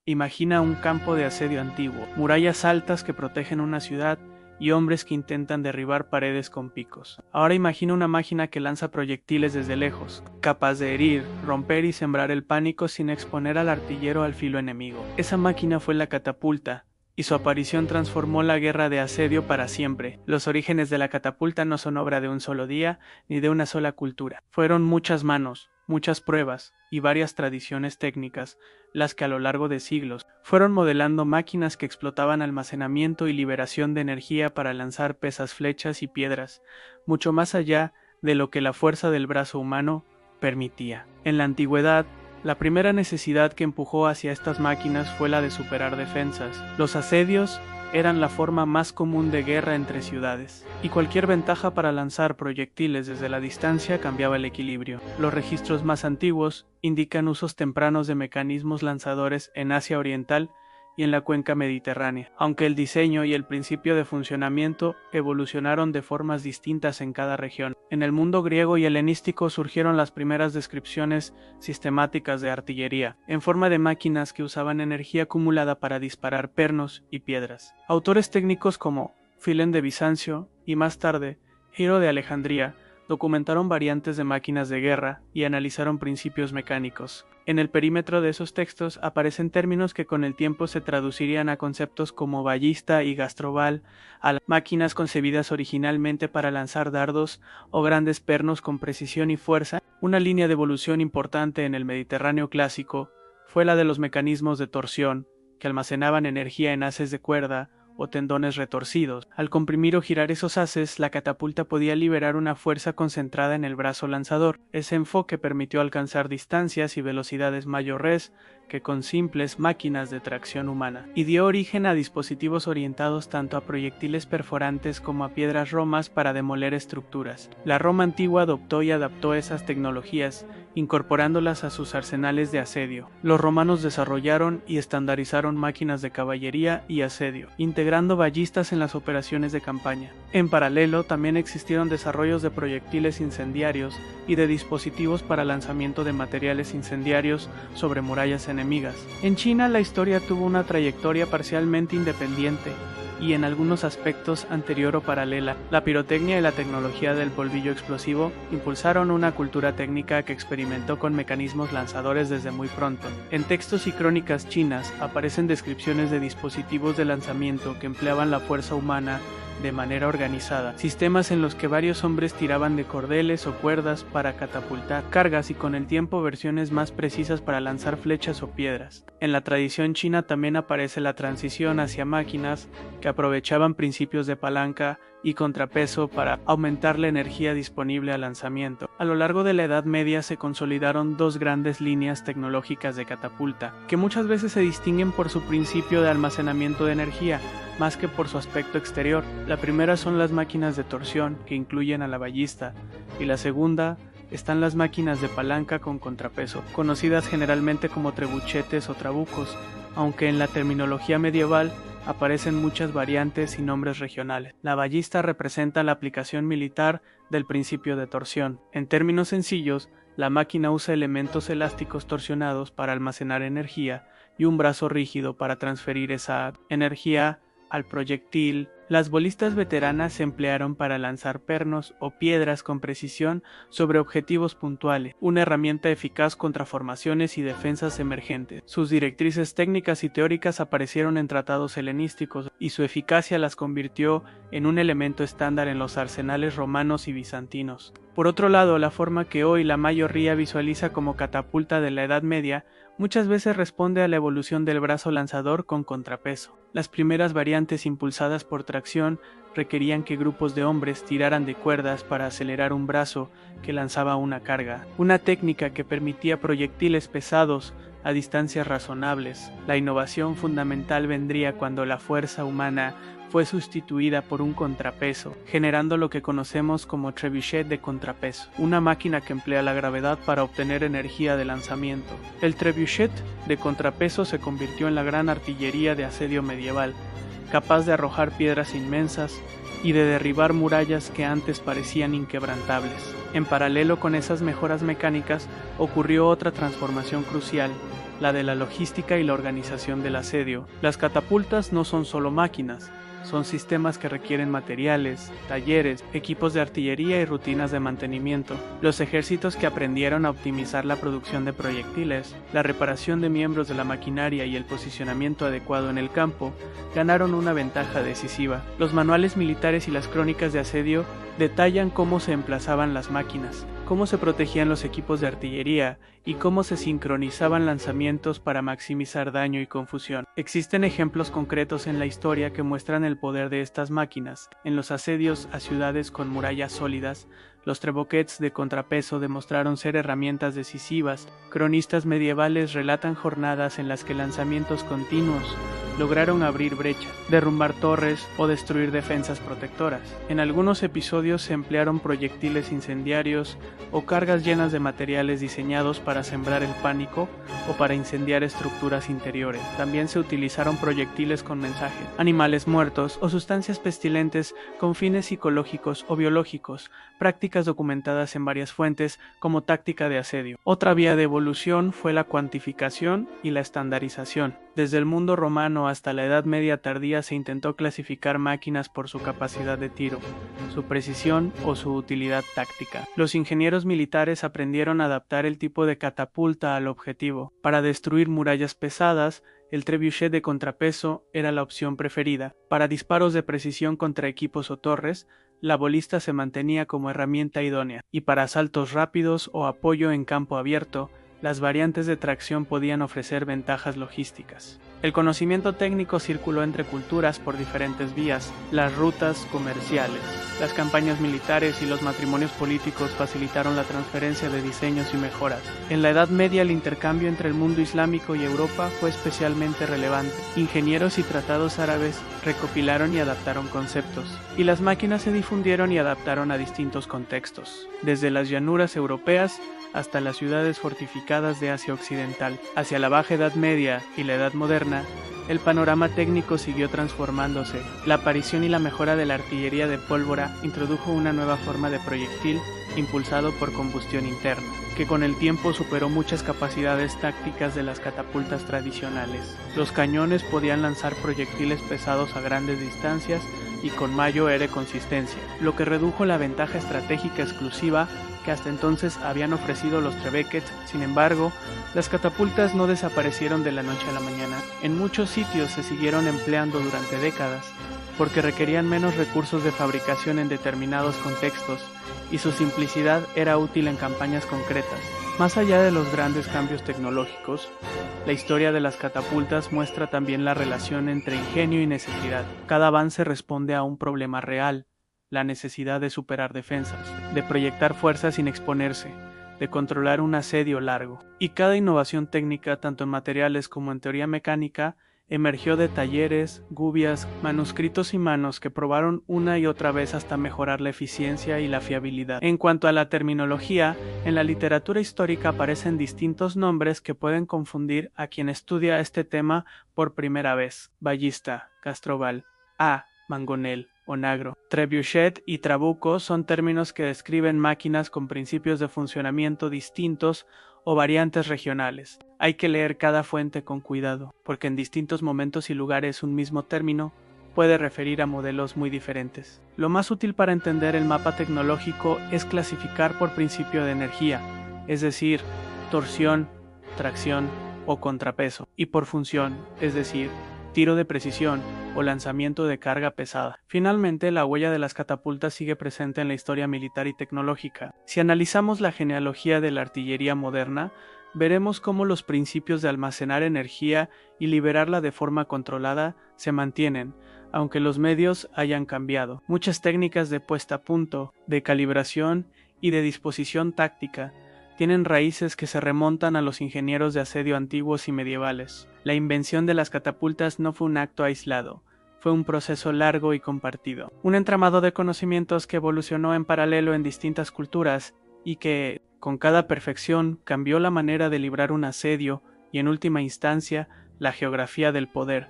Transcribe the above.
Imagina un campo de asedio antiguo, murallas altas que protegen una ciudad y hombres que intentan derribar paredes con picos. Ahora imagina una máquina que lanza proyectiles desde lejos, capaz de herir, romper y sembrar el pánico sin exponer al artillero al filo enemigo. Esa máquina fue la catapulta, y su aparición transformó la guerra de asedio para siempre. Los orígenes de la catapulta no son obra de un solo día, ni de una sola cultura. Fueron muchas manos, muchas pruebas y varias tradiciones técnicas, las que a lo largo de siglos fueron modelando máquinas que explotaban almacenamiento y liberación de energía para lanzar pesas flechas y piedras, mucho más allá de lo que la fuerza del brazo humano permitía. En la antigüedad, la primera necesidad que empujó hacia estas máquinas fue la de superar defensas. Los asedios eran la forma más común de guerra entre ciudades, y cualquier ventaja para lanzar proyectiles desde la distancia cambiaba el equilibrio. Los registros más antiguos indican usos tempranos de mecanismos lanzadores en Asia Oriental y en la cuenca mediterránea, aunque el diseño y el principio de funcionamiento evolucionaron de formas distintas en cada región. En el mundo griego y helenístico surgieron las primeras descripciones sistemáticas de artillería, en forma de máquinas que usaban energía acumulada para disparar pernos y piedras. Autores técnicos como Filón de Bizancio y más tarde Hiro de Alejandría documentaron variantes de máquinas de guerra y analizaron principios mecánicos. En el perímetro de esos textos aparecen términos que con el tiempo se traducirían a conceptos como ballista y gastrobal, a las máquinas concebidas originalmente para lanzar dardos o grandes pernos con precisión y fuerza. Una línea de evolución importante en el Mediterráneo clásico fue la de los mecanismos de torsión, que almacenaban energía en haces de cuerda o tendones retorcidos. Al comprimir o girar esos haces, la catapulta podía liberar una fuerza concentrada en el brazo lanzador. Ese enfoque permitió alcanzar distancias y velocidades mayores que con simples máquinas de tracción humana, y dio origen a dispositivos orientados tanto a proyectiles perforantes como a piedras romas para demoler estructuras. La Roma antigua adoptó y adaptó esas tecnologías, incorporándolas a sus arsenales de asedio. Los romanos desarrollaron y estandarizaron máquinas de caballería y asedio, integrando ballistas en las operaciones de campaña. En paralelo, también existieron desarrollos de proyectiles incendiarios y de dispositivos para lanzamiento de materiales incendiarios sobre murallas enemigas. En China, la historia tuvo una trayectoria parcialmente independiente y en algunos aspectos anterior o paralela. La pirotecnia y la tecnología del polvillo explosivo impulsaron una cultura técnica que experimentó con mecanismos lanzadores desde muy pronto. En textos y crónicas chinas aparecen descripciones de dispositivos de lanzamiento que empleaban la fuerza humana de manera organizada, sistemas en los que varios hombres tiraban de cordeles o cuerdas para catapultar cargas y con el tiempo versiones más precisas para lanzar flechas o piedras. En la tradición china también aparece la transición hacia máquinas que aprovechaban principios de palanca y contrapeso para aumentar la energía disponible al lanzamiento. A lo largo de la Edad Media se consolidaron dos grandes líneas tecnológicas de catapulta, que muchas veces se distinguen por su principio de almacenamiento de energía, más que por su aspecto exterior. La primera son las máquinas de torsión, que incluyen a la ballista, y la segunda están las máquinas de palanca con contrapeso, conocidas generalmente como trebuchetes o trabucos, aunque en la terminología medieval aparecen muchas variantes y nombres regionales. La ballista representa la aplicación militar del principio de torsión. En términos sencillos, la máquina usa elementos elásticos torsionados para almacenar energía y un brazo rígido para transferir esa energía al proyectil. Las bolistas veteranas se emplearon para lanzar pernos o piedras con precisión sobre objetivos puntuales, una herramienta eficaz contra formaciones y defensas emergentes. Sus directrices técnicas y teóricas aparecieron en tratados helenísticos y su eficacia las convirtió en un elemento estándar en los arsenales romanos y bizantinos. Por otro lado, la forma que hoy la mayoría visualiza como catapulta de la Edad Media muchas veces responde a la evolución del brazo lanzador con contrapeso. Las primeras variantes impulsadas por tracción requerían que grupos de hombres tiraran de cuerdas para acelerar un brazo que lanzaba una carga, una técnica que permitía proyectiles pesados a distancias razonables. La innovación fundamental vendría cuando la fuerza humana fue sustituida por un contrapeso, generando lo que conocemos como trebuchet de contrapeso, una máquina que emplea la gravedad para obtener energía de lanzamiento. El trebuchet de contrapeso se convirtió en la gran artillería de asedio medieval, capaz de arrojar piedras inmensas y de derribar murallas que antes parecían inquebrantables. En paralelo con esas mejoras mecánicas, ocurrió otra transformación crucial, la de la logística y la organización del asedio. Las catapultas no son solo máquinas, son sistemas que requieren materiales, talleres, equipos de artillería y rutinas de mantenimiento. Los ejércitos que aprendieron a optimizar la producción de proyectiles, la reparación de miembros de la maquinaria y el posicionamiento adecuado en el campo, ganaron una ventaja decisiva. Los manuales militares y las crónicas de asedio detallan cómo se emplazaban las máquinas, cómo se protegían los equipos de artillería y cómo se sincronizaban lanzamientos para maximizar daño y confusión. Existen ejemplos concretos en la historia que muestran el poder de estas máquinas. En los asedios a ciudades con murallas sólidas, los trebuchets de contrapeso demostraron ser herramientas decisivas. Cronistas medievales relatan jornadas en las que lanzamientos continuos lograron abrir brecha, derrumbar torres o destruir defensas protectoras. En algunos episodios se emplearon proyectiles incendiarios o cargas llenas de materiales diseñados para sembrar el pánico o para incendiar estructuras interiores. También se utilizaron proyectiles con mensajes, animales muertos o sustancias pestilentes con fines psicológicos o biológicos, prácticas documentadas en varias fuentes como táctica de asedio. Otra vía de evolución fue la cuantificación y la estandarización. Desde el mundo romano hasta la Edad Media tardía se intentó clasificar máquinas por su capacidad de tiro, su precisión o su utilidad táctica. Los ingenieros militares aprendieron a adaptar el tipo de catapulta al objetivo. Para destruir murallas pesadas, el trebuchet de contrapeso era la opción preferida. Para disparos de precisión contra equipos o torres, la bolista se mantenía como herramienta idónea, y para asaltos rápidos o apoyo en campo abierto, las variantes de tracción podían ofrecer ventajas logísticas. El conocimiento técnico circuló entre culturas por diferentes vías: las rutas comerciales, las campañas militares y los matrimonios políticos facilitaron la transferencia de diseños y mejoras. En la Edad Media el intercambio entre el mundo islámico y Europa fue especialmente relevante. Ingenieros y tratados árabes recopilaron y adaptaron conceptos, y las máquinas se difundieron y adaptaron a distintos contextos, desde las llanuras europeas hasta las ciudades fortificadas de Asia Occidental. Hacia la Baja Edad Media y la Edad Moderna, el panorama técnico siguió transformándose. La aparición y la mejora de la artillería de pólvora introdujo una nueva forma de proyectil impulsado por combustión interna, que con el tiempo superó muchas capacidades tácticas de las catapultas tradicionales. Los cañones podían lanzar proyectiles pesados a grandes distancias y con mayor consistencia, lo que redujo la ventaja estratégica exclusiva que hasta entonces habían ofrecido los trebuchets. Sin embargo, las catapultas no desaparecieron de la noche a la mañana. En muchos sitios se siguieron empleando durante décadas, porque requerían menos recursos de fabricación en determinados contextos, y su simplicidad era útil en campañas concretas. Más allá de los grandes cambios tecnológicos, la historia de las catapultas muestra también la relación entre ingenio y necesidad. Cada avance responde a un problema real: la necesidad de superar defensas, de proyectar fuerzas sin exponerse, de controlar un asedio largo. Y cada innovación técnica, tanto en materiales como en teoría mecánica, emergió de talleres, gubias, manuscritos y manos que probaron una y otra vez hasta mejorar la eficiencia y la fiabilidad. En cuanto a la terminología, en la literatura histórica aparecen distintos nombres que pueden confundir a quien estudia este tema por primera vez: ballista, Castroval, mangonel, onagro. Trebuchet y trabuco son términos que describen máquinas con principios de funcionamiento distintos o variantes regionales. Hay que leer cada fuente con cuidado, porque en distintos momentos y lugares un mismo término puede referir a modelos muy diferentes. Lo más útil para entender el mapa tecnológico es clasificar por principio de energía, es decir, torsión, tracción o contrapeso, y por función, es decir, tiro de precisión o lanzamiento de carga pesada. Finalmente, la huella de las catapultas sigue presente en la historia militar y tecnológica. Si analizamos la genealogía de la artillería moderna, veremos cómo los principios de almacenar energía y liberarla de forma controlada se mantienen, aunque los medios hayan cambiado. Muchas técnicas de puesta a punto, de calibración y de disposición táctica tienen raíces que se remontan a los ingenieros de asedio antiguos y medievales. La invención de las catapultas no fue un acto aislado, fue un proceso largo y compartido. Un entramado de conocimientos que evolucionó en paralelo en distintas culturas y que, con cada perfección, cambió la manera de librar un asedio y, en última instancia, la geografía del poder.